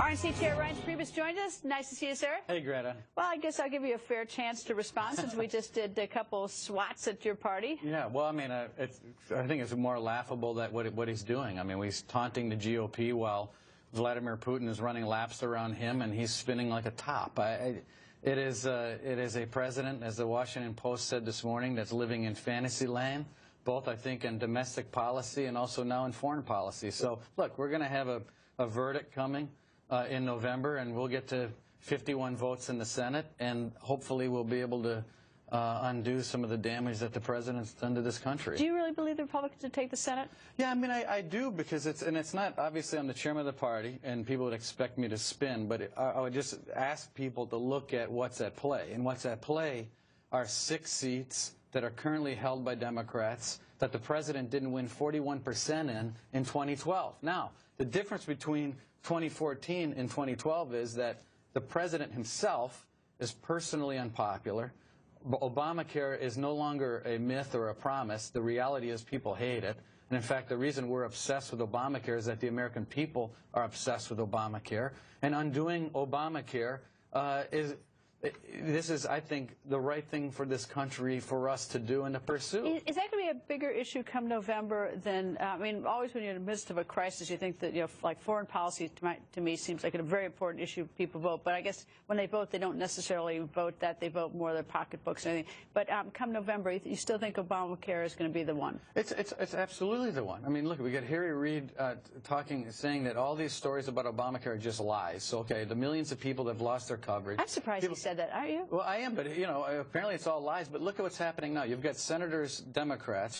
RNC Chair Reince Priebus joined us. Nice to see you, sir. Hey, Greta. Well, I guess I'll give you a fair chance to respond since we just did a couple swats at your party. Yeah, well, I mean, I think it's more laughable that what he's doing. I mean, he's taunting the GOP while Vladimir Putin is running laps around him, and he's spinning like a top. It is a president, as the Washington Post said this morning, that's living in fantasy land, both, I think, in domestic policy and also now in foreign policy. So, look, we're going to have a verdict coming in November, and we'll get to 51 votes in the Senate, and hopefully we'll be able to undo some of the damage that the president's done to this country. Do you really believe the Republicans would take the Senate? Yeah, I mean, I do, because it's not, obviously I'm the chairman of the party, and people would expect me to spin, but I would just ask people to look at what's at play. And what's at play are 6 seats that are currently held by Democrats that the president didn't win 41% in 2012. Now, the difference between 2014 and 2012 is that the president himself is personally unpopular. Obamacare is no longer a myth or a promise. The reality is people hate it. And in fact, the reason we're obsessed with Obamacare is that the American people are obsessed with Obamacare. And undoing Obamacare this is, I think, the right thing for this country for us to do and to pursue. Is that going to be a bigger issue come November than, I mean, always when you're in the midst of a crisis, you think that, you know, like foreign policy to me seems like a very important issue people vote. But I guess when they vote, they don't necessarily vote that. They vote more their pocketbooks and anything. But come November, you still think Obamacare is going to be the one? It's absolutely the one. I mean, look, we got Harry Reid saying that all these stories about Obamacare are just lies. So, okay, the millions of people that have lost their coverage. I'm surprised you said that, aren't you? Well, I am, but, you know, apparently it's all lies. But look at what's happening now. You've got senators, Democrats,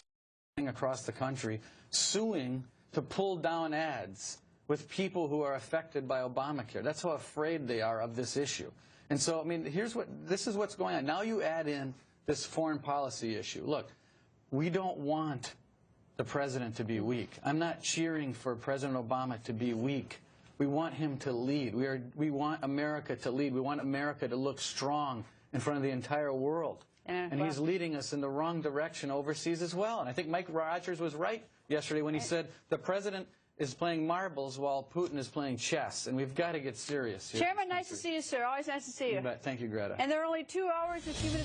across the country suing to pull down ads with people who are affected by Obamacare. That's how afraid they are of this issue. And so, I mean, this is what's going on. Now you add in this foreign policy issue. Look, we don't want the president to be weak. I'm not cheering for President Obama to be weak. We want him to lead. We want America to lead. We want America to look strong in front of the entire world. And he's leading us in the wrong direction overseas as well. And I think Mike Rogers was right yesterday when he said the president is playing marbles while Putin is playing chess. And we've got to get serious here. Chairman, nice to see you, sir. Always nice to see you. You bet. Thank you, Greta. And there are only 2 hours and 2 minutes.